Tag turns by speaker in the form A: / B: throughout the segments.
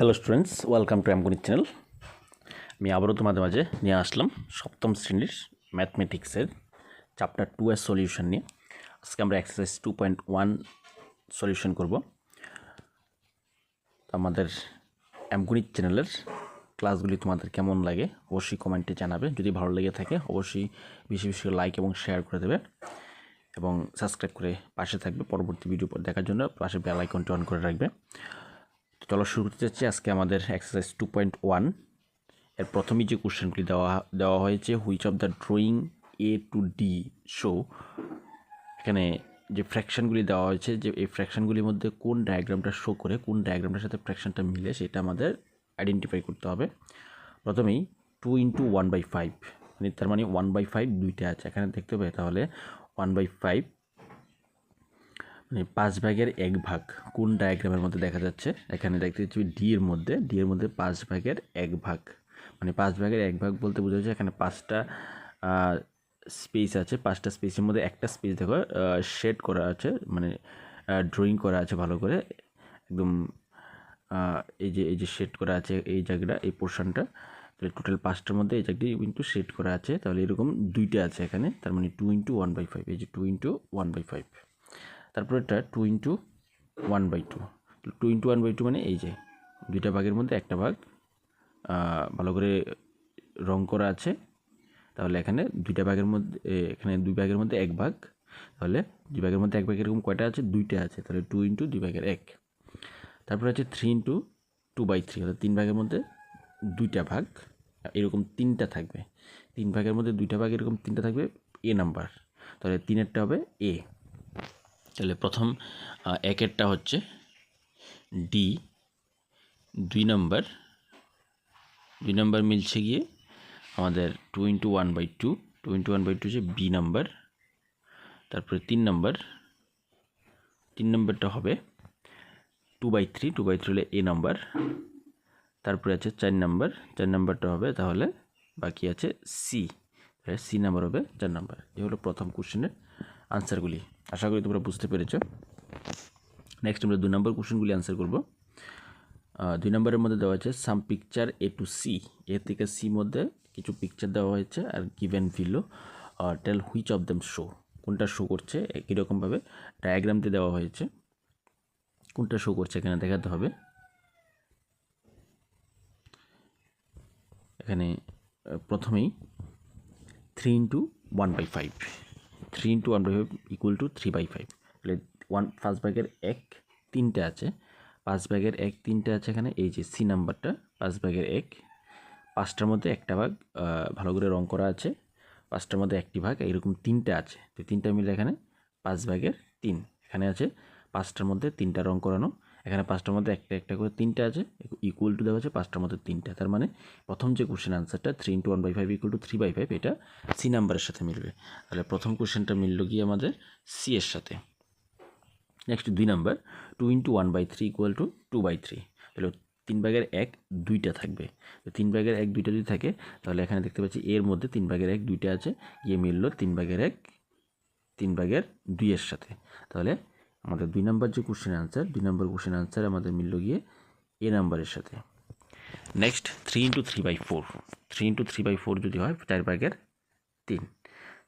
A: Hello students, welcome to অ্যামগণিত channel. আমি আবারও তোমাদের মাঝে নিয়ে আসলাম সপ্তম শ্রেণীর ম্যাথমেটিক্সের চ্যাপ্টার 2 এর সলিউশন নিয়ে। আজকে আমরা এক্সারসাইজ 2.1 সলিউশন করব। আমাদের অ্যামগণিত চ্যানেলের ক্লাসগুলি তোমাদের কেমন লাগে অবশ্যই কমেন্টে জানাবে। যদি ভালো লেগে থাকে অবশ্যই বেশি বেশি লাইক এবং শেয়ার করে দেবে এবং সাবস্ক্রাইব করে পাশে থাকবে পরবর্তী ভিডিও দেখার জন্য। পাশে বেল আইকনটি অন করে রাখবে। চলো শুরু করতে যাচ্ছি। আজকে আমাদের এক্সারসাইজ 2.1 এর প্রথমেই যে কোশ্চেনগুলি দেওয়া হয়েছে, which of the drawing A to D show, এখানে যে ফ্র্যাকশনগুলি দেওয়া হয়েছে, যে এই ফ্র্যাকশনগুলির মধ্যে কোন ডায়াগ্রামটা শো করে কোন ডায়াগ্রামটার সাথে ফ্র্যাকশনটা মিলে সেটা আমাদের আইডেন্টিফাই করতে হবে। প্রথমেই 2 × 1/5, মানে তার মানে 1/5 দুইটা আছে এখানে দেখতে পাই। তাহলে 1/5 মানে 5/1 কোন ডায়াগ্রামের মধ্যে দেখা যাচ্ছে? এখানে দেখতে পাচ্ছি ডি এর মধ্যে 5/1 মানে 5/1 বলতে বোঝা যাচ্ছে এখানে 5টা স্পেস আছে। 5টা স্পেসের মধ্যে একটা স্পেস দেখো শেড করা আছে, মানে ড্রয়িং করা আছে ভালো করে একদম। এই যে শেড করা আছে এই জায়গাটা, এই পোর্শনটা, তাহলে টোটাল 5টার মধ্যে এই জায়গাটি কিন্তু শেড করা আছে। তাহলে এরকম দুইটা আছে এখানে, তার মানে 2 × 1/5, এই যে 2 × 1/5। তারপর এটা 2 × 1/2, 2 × 1/2 মানে এই যে দুইটা ভাগের মধ্যে একটা ভাগ ভালো করে রং করা আছে। তাহলে এখানে দুইটা ভাগের মধ্যে, এখানে 2 ভাগের মধ্যে 1 ভাগ, তাহলে 2 ভাগের মধ্যে 1 ভাগ এরকম কয়টা আছে? দুইটা আছে। তাহলে 2 × 2/1। তারপর আছে 3 × 2/3, অর্থাৎ 3 ভাগের মধ্যে 2টা ভাগ, এরকম 3টা থাকবে। 3 ভাগের মধ্যে 2টা ভাগ এরকম 3টা থাকবে এ নাম্বার, তাহলে 3এরটা হবে এ। তাহলে প্রথম 1এরটা হচ্ছে ডি, 2 নাম্বার মিলছে গিয়ে আমাদের 2 × 1/2, 2 × 1/2 হচ্ছে বি নাম্বার। তারপরে 3 নাম্বারটা হবে 2/3, 2/3 হলে এ নাম্বার। তারপরে আছে 4 নাম্বারটা হবে, তাহলে বাকি আছে সি, সি নাম্বার হবে 4 নাম্বার। এই হলো প্রথম কোশ্চেনের আনসারগুলি। আশা করি তোমরা বুঝতে পেরেছ। নেক্সট আমরা 2 নম্বর কোশ্চেনগুলি আনসার করব। 2 নম্বরের মধ্যে দেওয়া আছে some picture A to C, A থেকে সি মধ্যে কিছু পিকচার দেওয়া হয়েছে আর given below tell which of them show, কোনটা শো করছে। কীরকমভাবে ডায়াগ্রাম দিয়ে দেওয়া হয়েছে, কোনটা শো করছে এখানে দেখাতে হবে। এখানে প্রথমেই 3 × 1/5, 3 × 1/5 = 3/5। তাহলে 5/1 3টে আছে, 5/1 3টে আছে এখানে। এই যে সি নাম্বারটা 5/1, 5টার মধ্যে একটা ভাগ ভালো করে রং করা আছে, 5টার মধ্যে একটি ভাগ, এরকম 3টে আছে। তো 3টা মিলে এখানে 5/3 এখানে আছে। 5টার মধ্যে 3টা রং করানো, এখানে 5টার মধ্যে একটা করে 3টে আছে, ইকুয়াল টু দেওয়া আছে 5টার মধ্যে 3টা। তার মানে প্রথম যে কোশ্চেন আনসারটা 3 × 1/5 = 3/5, এটা সি নাম্বারের সাথে মিলবে। তাহলে প্রথম কোশ্চেনটা মিলল গিয়ে আমাদের সি এর সাথে। Next 2 number 2 × 1/3 = 2/3। তাহলে 3/1 দুইটা থাকবে। তো 3/1 দুইটা যদি থাকে তাহলে এখানে দেখতে পাচ্ছি এর মধ্যে 3/1 দুইটা আছে, গিয়ে মিলল 3/1 3/2 এর সাথে। তাহলে আমাদের 2 নাম্বার যে question answer, 2 number question answer আমাদের মিলল গিয়ে এ নাম্বারের সাথে। নেক্সট 3 × 3/4, 3 × 3/4 যদি হয় 4/3,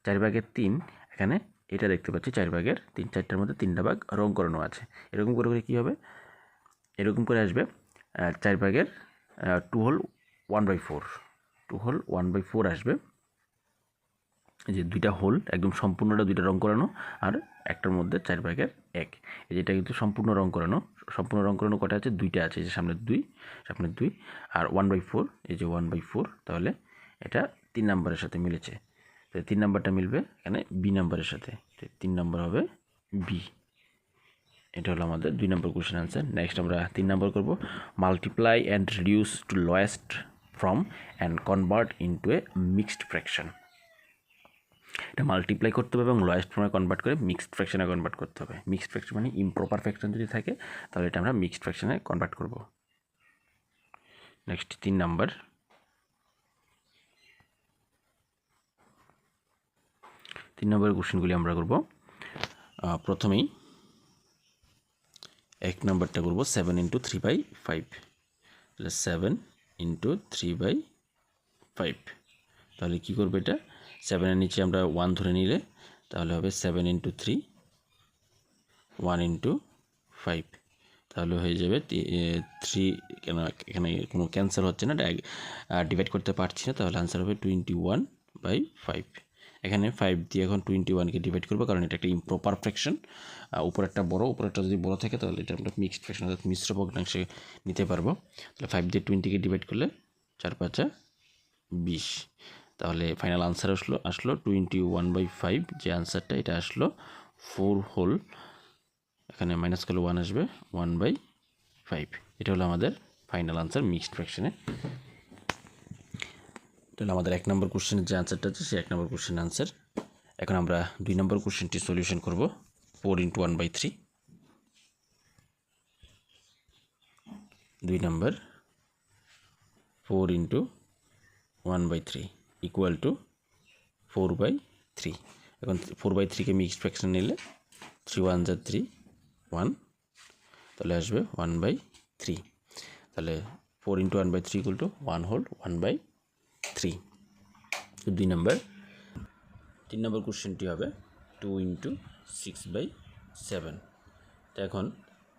A: 4/3 এখানে এটা দেখতে পাচ্ছি 4/3, 4টার মধ্যে 3টা ভাগ রং করানো আছে। এরকম করে কী হবে? এরকম করে আসবে 4/2 হোল 1/4, 2 হোল 1/4 আসবে। এই যে দুইটা হোল একদম সম্পূর্ণটা দুইটা রং করানো, আর একটার মধ্যে 4/1, এই যেটা কিন্তু সম্পূর্ণ রং করানো। সম্পূর্ণ রং করানো কটা আছে? দুইটা আছে, এই যে সামনে 2 আর 1/4, এই যে 1/4। তাহলে এটা 3 নাম্বারের সাথে মিলেছে। তো 3 নাম্বারটা মিলবে এখানে বি নাম্বারের সাথে, 3 নাম্বার হবে বি। এটা হলো আমাদের 2 নম্বর কোশ্চেন আনসার। নেক্সট আমরা 3 নম্বর করব, multiply and reduce to lowest form and convert into a mixed fraction. এটা মাল্টিপ্লাই করতে হবে এবং লোয়েস্ট ফর্মে কনভার্ট করে মিক্সড ফ্র্যাকশনে কনভার্ট করতে হবে। মিক্সড ফ্র্যাকশন মানে ইমপ্রপার ফ্র্যাকশন যদি থাকে তাহলে এটা আমরা মিক্সড ফ্র্যাকশনে কনভার্ট করব। নেক্সট 3 নাম্বার, 3 নম্বরের কোশ্চেনগুলি আমরা করব। প্রথমেই 1 নাম্বারটা করব 7 × 3/5। তাহলে 7 ইন্টু 3/5। তাহলে কী করবে এটা, 7-এর নিচে আমরা 1 ধরে নিলে তাহলে হবে 7 ইন্টু 3 1 ইন্টু 5। তাহলে হয়ে যাবে 3, কেন এখানে কোনো ক্যান্সেল হচ্ছে না, ডিভাইড করতে পারছি না, তাহলে আনসার হবে 21/5। এখানে 5 দিয়ে এখন 21কে ডিভাইড করবো, কারণ এটা একটা ইমপ্রপার ফ্র্যাকশন। উপরেরটা বড়, উপরেরটা যদি বড় থাকে তাহলে এটা আমরা মিক্সড ফ্র্যাকশন অর্থাৎ মিশ্র ভগ্নাংশে নিতে পারবো। তাহলে 5 দিয়ে 20কে ডিভাইড করলে 4×5 = 20। তাহলে ফাইনাল আনসার আসলো 21/5। যে আনসারটা এটা আসলো 4 হোল, এখানে মাইনাস করলে 1 আসবে 1/5। এটা হলো আমাদের ফাইনাল আনসার মিক্সড ফ্র্যাকশনে। তাহলে আমাদের 1 নম্বর কোশ্চেনের যে আনসারটা আছে সেই 1 নম্বর কোশ্চেনের আনসার। এখন আমরা 2 নম্বর কোশ্চেনটি সলিউশন করব। 4 × 1/3। 2 নম্বর 4 × 1/3 ইকুয়াল টু 4/3। এখন 4/3কে মিক্সড ফ্র্যাকশন নিলে 3 × 1 = 3 1, তাহলে আসবে 1/3। তাহলে 4 × 1/3 ইকুয়াল টু 1 হোল 1/3। 2 নম্বর 3 নম্বর কোশ্চেনটি হবে 2 × 6/7। তো এখন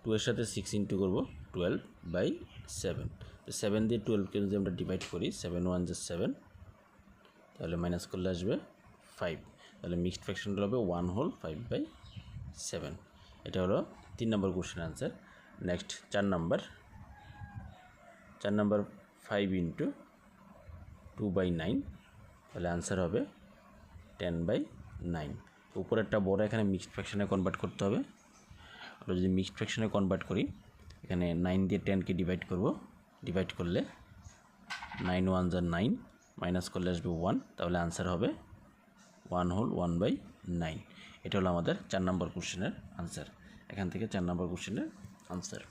A: 2 এর সাথে 6 ইন্টু করবো 12/7। তো 7 দিয়ে 12কে যদি আমরা ডিভাইড করি 7 × 1 = 7, তাহলে মাইনাস করলে আসবে 5। তাহলে মিক্সড ফ্র্যাকশনটা হবে 1 হোল 5/7। এটা হলো 3 নম্বর কোশ্চেন আনসার। নেক্সট 4 নম্বর 5 × 2/9, তাহলে আনসার হবে 10/9। উপরেরটা বড়, এখানে মিক্সড ফ্র্যাকশনে কনভার্ট করতে হবে। আমরা যদি মিক্সড ফ্র্যাকশনে কনভার্ট করি, এখানে 9 দিয়ে 10কে ডিভাইড করব, ডিভাইড করলে 9 × 1 = 9, মাইনাস করলে আসবে 1, তাহলে আনসার হবে 1 হোল 1/9। এটা হলো আমাদের 4 নম্বর কোশ্চেনের আনসার। এখান থেকে 4 নম্বর কোশ্চেনের আনসার।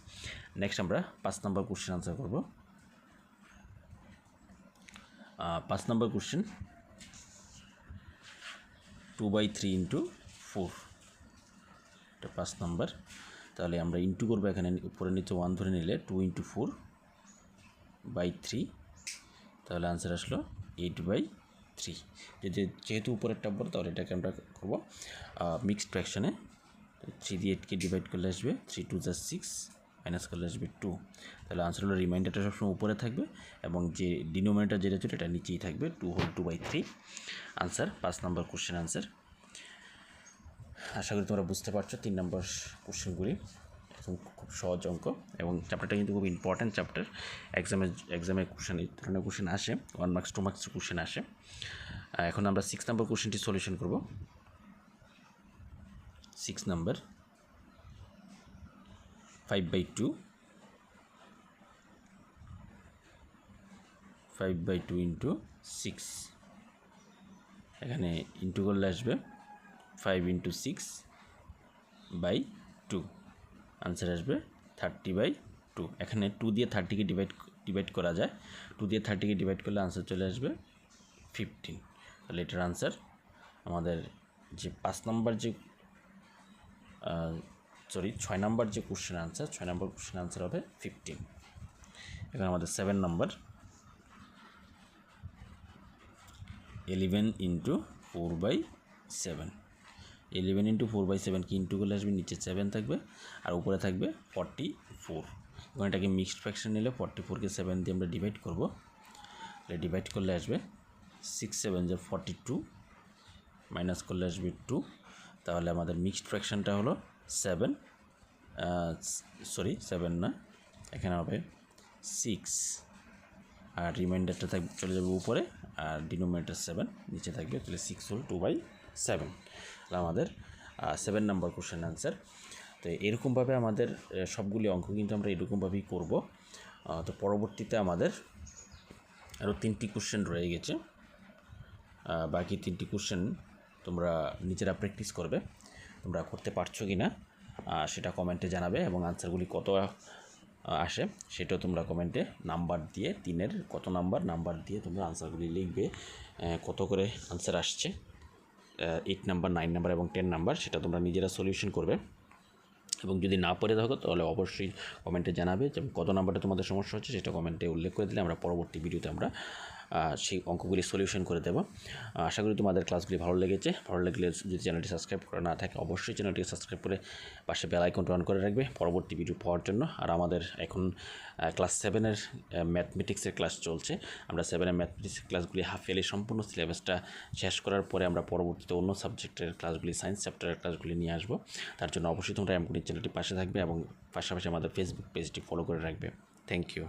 A: নেক্সট আমরা 5 নম্বর কোশ্চেন আনসার করব। 5 নম্বর কোশ্চেন 2/3 × 4। এটা 5 নম্বর। তাহলে আমরা ইন্টু করবো, এখানে উপরে নিচে 1 ধরে নিলে 2 × 4/3, তাহলে আনসার আসলো 8/3। যেহেতু উপরেরটা বড়, তাহলে এটাকে আমরা করবো মিক্সড ফ্র্যাকশনে। 3 দিয়ে 8কে ডিভাইড করলে আসবে 3 × 2 = 6, মাইনাস করলে আসবে 2। তাহলে আনসার হলো রিমাইন্ডারটা সবসময় উপরে থাকবে এবং যে ডিনোমিনেটর যেটা ছিল এটা নিচেই থাকবে, 2 হোল 2/3। আনসার 5 নম্বর কোশ্চেন আনসার। আশা করি তোমরা বুঝতে পারছো 3 নম্বর কোশ্চেনগুলি খুব সহজ অঙ্ক, এবং চ্যাপ্টারটা কিন্তু খুব ইম্পর্ট্যান্ট চ্যাপ্টার। এক্সামে কোশ্চেন এই ধরনের কোশ্চেন আসে, 1 মার্কস 2 মার্কসের কোশ্চেন আসে। এখন আমরা 6 নম্বর কোশ্চেনটি সলিউশন করব। 6 নম্বর 5/2 × 6, এখানে ইন্টু করলে আসবে 5 × 6/2, আনসার আসবে 30/2। এখানে 2 দিয়ে 30কে ডিভাইড করা যায়, 2 দিয়ে 30কে ডিভাইড করলে আনসার চলে আসবে 15। তাহলে এটার আনসার আমাদের যে 6 নম্বর যে কোশ্চেন আনসার, 6 নম্বর কোশ্চেন আনসার হবে 15। এখন আমাদের 7 নম্বর 11 × 4/7। 11 × 4/7 কি ইন্টু করলে আসবে, নিচে 7 থাকবে আর উপরে থাকবে 44। এবং এটাকে মিক্সড ফ্র্যাকশন নিলে 44কে 7 দিয়ে আমরা ডিভাইড করব, তাহলে ডিভাইড করলে আসবে 6 × 7 = 42, মাইনাস করলে আসবে 2। তাহলে আমাদের মিক্সড ফ্র্যাকশনটা হলো 7 না, এখানে হবে 6, আর রিমাইন্ডারটা চলে যাবে উপরে, আর ডিনোমিনেটর 7 নিচে থাকবে, তাহলে 6 হোল 2/7। তাহলে আমাদের 7 নম্বর কোশ্চেন আনসার। তো এরকমভাবে আমাদের সবগুলি অঙ্ক কিন্তু আমরা এরকমভাবেই করব। তো পরবর্তীতে আমাদের আরও 3টি কোশ্চেন রয়ে গেছে। বাকি 3টি কোশ্চেন তোমরা নিজেরা প্র্যাকটিস করবে, তোমরা করতে পারছো কি না সেটা কমেন্টে জানাবে, এবং আনসারগুলি কত আসে সেটাও তোমরা কমেন্টে নাম্বার দিয়ে 3-এর কত নাম্বার দিয়ে তোমরা আনসারগুলি লিখবে, কত করে আনসার আসছে, 8 নাম্বার 9 নাম্বার এবং 10 নাম্বার, সেটা তোমরা নিজেরা সলিউশন করবে। এবং যদি না পড়ে থাকো তাহলে অবশ্যই কমেন্টে জানাবে যে কত নাম্বারটা তোমাদের সমস্যা হচ্ছে, সেটা কমেন্টে উল্লেখ করে দিলে আমরা পরবর্তী ভিডিওতে আমরা সেই অঙ্কগুলি সলিউশন করে দেবো। আশা করি তোমাদের ক্লাসগুলি ভালো লেগেছে। ভালো লাগলে যদি চ্যানেলটি সাবস্ক্রাইব করা না থাকে অবশ্যই চ্যানেলটিকে সাবস্ক্রাইব করে পাশে বেল আইকনটা অন করে রাখবে পরবর্তী ভিডিও পাওয়ার জন্য। আর আমাদের এখন ক্লাস 7-এর ম্যাথমেটিক্সের ক্লাস চলছে। আমরা 7-এর ম্যাথমেটিক্সের ক্লাসগুলি হাফ ইয়ারলি সম্পূর্ণ সিলেবাসটা শেষ করার পরে আমরা পরবর্তীতে অন্য সাবজেক্টের ক্লাসগুলি, সায়েন্স চ্যাপ্টারের ক্লাসগুলি নিয়ে আসবো। তার জন্য অবশ্যই তোমরা এমকুনি চ্যানেলটি পাশে থাকবে এবং পাশাপাশি আমাদের ফেসবুক পেজটি ফলো করে রাখবে। Thank you.